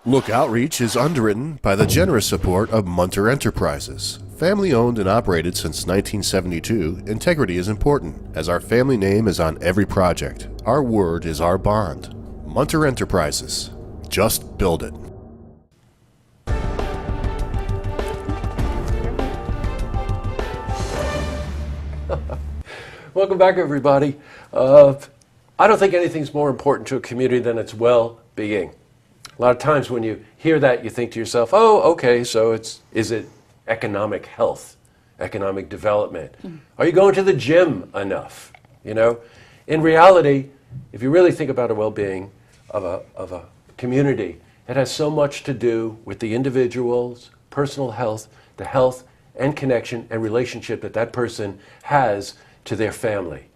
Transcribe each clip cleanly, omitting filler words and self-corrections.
Look Outreach is underwritten by the generous support of Munter Enterprises. Family owned and operated since 1972, integrity is important, as our family name is on every project. Our word is our bond. Munter Enterprises. Just build it. Welcome back, everybody. I don't think anything's more important to a community than its well-being. A lot of times when you hear that, you think to yourself, oh, okay, so is it economic health, economic development? Are you going to the gym enough? You know, in reality, if you really think about a well-being of a community, it has so much to do with the individual's personal health, the health and connection and relationship that that person has to their family.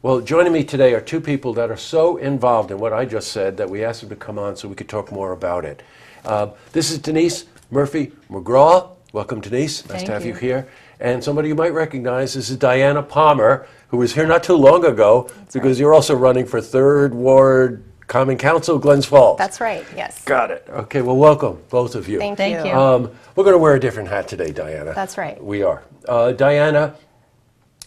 Well, joining me today are two people that are so involved in what I just said that we asked them to come on so we could talk more about it. This is Denise Murphy McGraw. Welcome, Denise. Nice to have you here. And somebody you might recognize, this is Diana Palmer, who was here not too long ago. That's because you're also running for 3rd Ward Common Council, Glens Falls. That's right, yes. Got it. Okay, well, welcome, both of you. Thank you. We're going to wear a different hat today, Diana. That's right. We are. Diana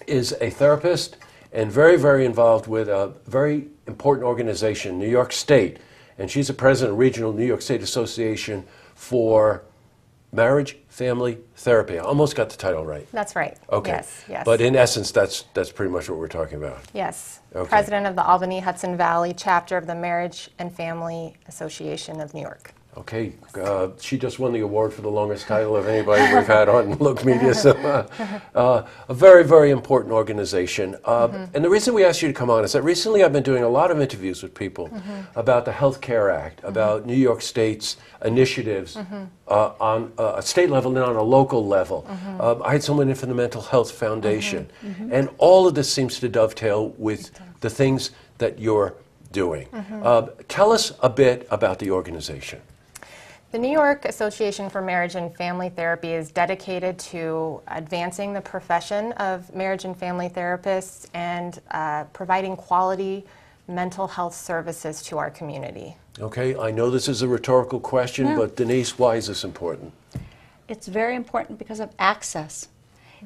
is a therapist and very, very involved with a very important organization, New York State. And she's the president of Regional New York State Association for Marriage Family Therapy. I almost got the title right. That's right. Okay. Yes. But in essence, that's pretty much what we're talking about. Yes. Okay. President of the Albany Hudson Valley Chapter of the Marriage and Family Association of New York. Okay, she just won the award for the longest title of anybody we've had on Look Media, so a very, very important organization. And the reason we asked you to come on is that recently I've been doing a lot of interviews with people about the Health Care Act, about New York State's initiatives on a state level and on a local level. I had someone in from the Mental Health Foundation, and all of this seems to dovetail with the things that you're doing. Tell us a bit about the organization. The New York Association for Marriage and Family Therapy is dedicated to advancing the profession of marriage and family therapists and providing quality mental health services to our community. Okay, I know this is a rhetorical question, but Denise, why is this important? It's very important because of access.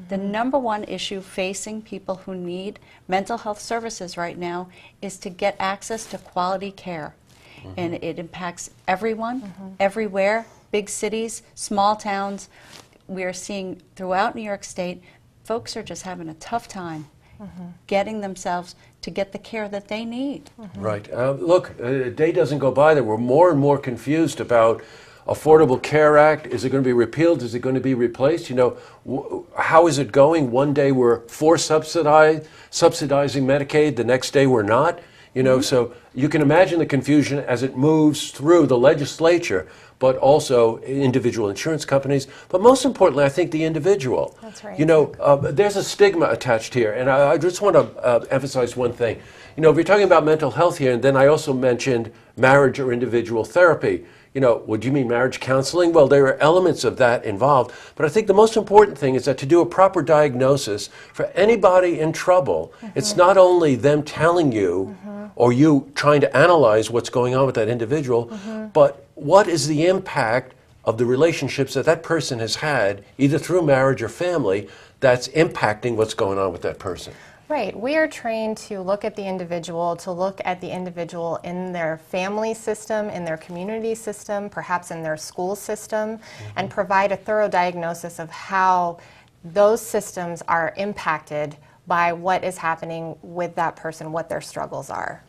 The number one issue facing people who need mental health services right now is to get access to quality care. And it impacts everyone, everywhere, big cities, small towns. We are seeing throughout New York State, folks are just having a tough time getting themselves to get the care that they need. Right. Look, a day doesn't go by that we're more and more confused about Affordable Care Act. Is it going to be repealed? Is it going to be replaced? You know, how is it going? One day we're subsidizing Medicaid, the next day we're not. You know, so you can imagine the confusion as it moves through the legislature, but also individual insurance companies. But most importantly, I think the individual. That's right. You know, there's a stigma attached here, and I just want to emphasize one thing. You know, if you're talking about mental health here, and then I also mentioned marriage or individual therapy. You know, would you mean marriage counseling? Well, there are elements of that involved. But I think the most important thing is that to do a proper diagnosis for anybody in trouble, it's not only them telling you or you trying to analyze what's going on with that individual, but what is the impact of the relationships that that person has had, either through marriage or family, that's impacting what's going on with that person. Right. We are trained to look at the individual, in their family system, in their community system, perhaps in their school system, and provide a thorough diagnosis of how those systems are impacted by what is happening with that person, what their struggles are.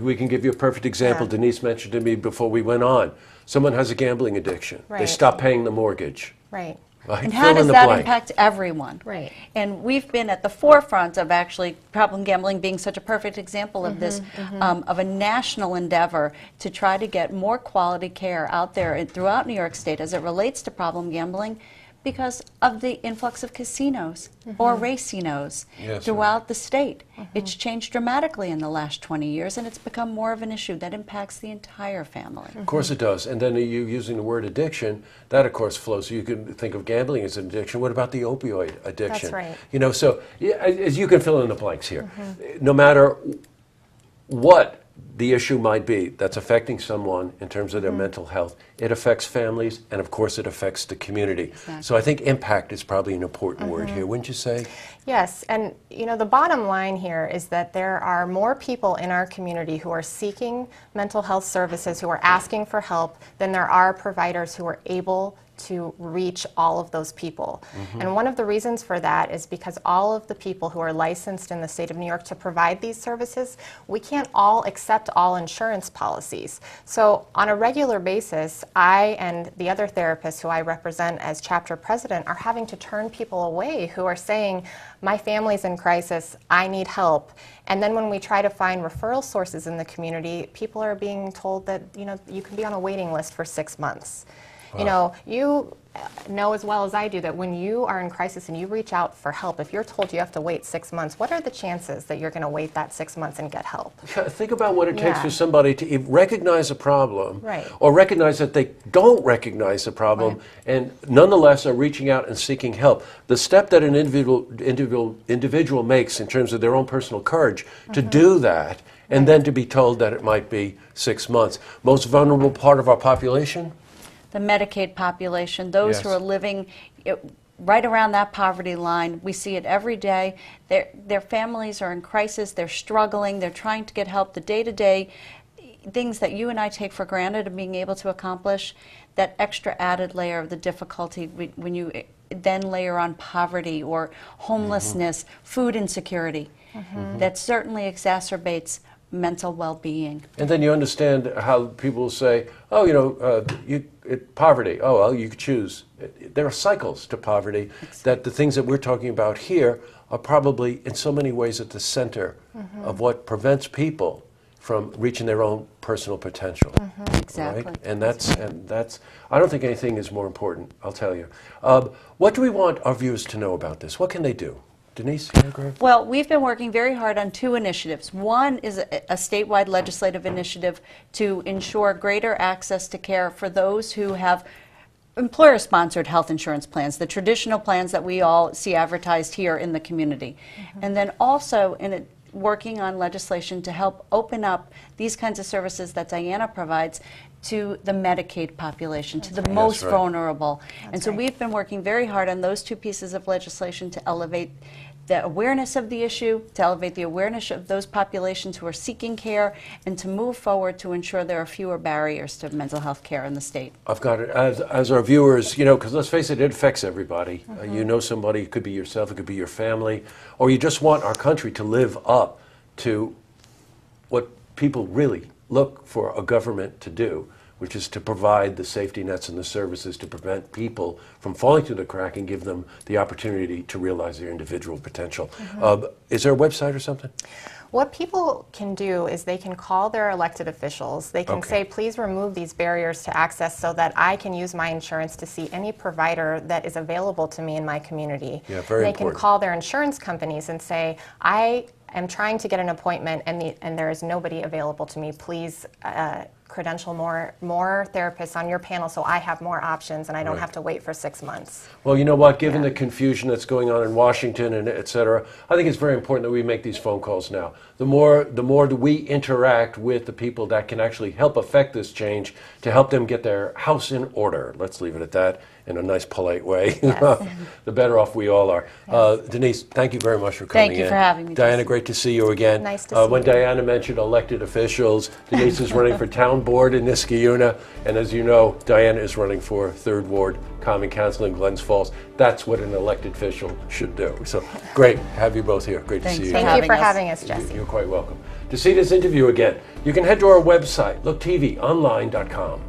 We can give you a perfect example. Denise mentioned to me before we went on. Someone has a gambling addiction. Right. They stop paying the mortgage. Right. And how does that impact everyone? Right. And we've been at the forefront of actually problem gambling being such a perfect example of this, of a national endeavor to try to get more quality care out there and throughout New York State as it relates to problem gambling because of the influx of casinos or racinos throughout the state. It's changed dramatically in the last 20 years, and it's become more of an issue that impacts the entire family. Of course it does. And then you using the word addiction, that of course flows. So you can think of gambling as an addiction. What about the opioid addiction? That's right. You know, so as you can fill in the blanks here. No matter what the issue might be that's affecting someone in terms of their mental health, it affects families, and of course it affects the community. Exactly. So I think impact is probably an important word here, wouldn't you say? Yes, and the bottom line here is that there are more people in our community who are seeking mental health services, who are asking for help, than there are providers who are able to reach all of those people. And one of the reasons for that is because all of the people who are licensed in the state of New York to provide these services, we can't all accept all insurance policies. So on a regular basis, I and the other therapists who I represent as chapter president are having to turn people away who are saying, my family's in crisis, I need help. And then when we try to find referral sources in the community, people are being told that you can be on a waiting list for 6 months. You know as well as I do that when you are in crisis and you reach out for help, if you're told you have to wait 6 months, what are the chances that you're going to wait that 6 months and get help? Think about what it takes for somebody to recognize a problem, Right. or recognize that they don't recognize the problem, Right. and nonetheless are reaching out and seeking help. The step that an individual makes in terms of their own personal courage to do that, and then to be told that it might be 6 months. Most vulnerable part of our population? The Medicaid population, those who Yes. are living right around that poverty line. We see it every day. Their families are in crisis. They're struggling. They're trying to get help. The day-to-day things that you and I take for granted of being able to accomplish, that extra added layer of the difficulty when you then layer on poverty or homelessness, food insecurity, that certainly exacerbates mental well-being. And then you understand how people say, oh, poverty, oh, well, you could choose. There are cycles to poverty that the things that we're talking about here are probably in so many ways at the center of what prevents people from reaching their own personal potential. Exactly. Right? And that's I don't think anything is more important, I'll tell you. What do we want our viewers to know about this? What can they do? Denise, you agree? Well, we've been working very hard on two initiatives. One is a statewide legislative initiative to ensure greater access to care for those who have employer-sponsored health insurance plans, the traditional plans that we all see advertised here in the community. And then also working on legislation to help open up these kinds of services that Diana provides to the Medicaid population, to the most That's right. vulnerable. And so right. we've been working very hard on those two pieces of legislation to elevate the awareness of the issue, to elevate the awareness of those populations who are seeking care, and to move forward to ensure there are fewer barriers to mental health care in the state. I've got it. As our viewers, because let's face it, it affects everybody. You know somebody, it could be yourself, it could be your family, or you just want our country to live up to what people really look for a government to do, which is to provide the safety nets and the services to prevent people from falling through the crack and give them the opportunity to realize their individual potential. Is there a website or something? What people can do is they can call their elected officials. They can say, please remove these barriers to access so that I can use my insurance to see any provider that is available to me in my community. Yeah, very They important. can call their insurance companies and say, I am trying to get an appointment and there is nobody available to me. Please credential more therapists on your panel so I have more options and I don't have to wait for 6 months. Well, you know what, given the confusion that's going on in Washington and et cetera, I think it's very important that we make these phone calls now. The more that we interact with the people that can actually help affect this change to help them get their house in order, let's leave it at that, in a nice, polite way, the better off we all are. Denise, thank you very much for coming in. Thank you for having me. Diana, great to see you again. Nice to see When you. Diana mentioned elected officials, Denise is running for town board in Niskayuna, and as you know, Diana is running for 3rd Ward Common Council in Glens Falls. That's what an elected official should do. So great to have you both here. Great to Thanks see you. for Thank you for having having us, Jesse. You're quite welcome. To see this interview again, you can head to our website, looktvonline.com.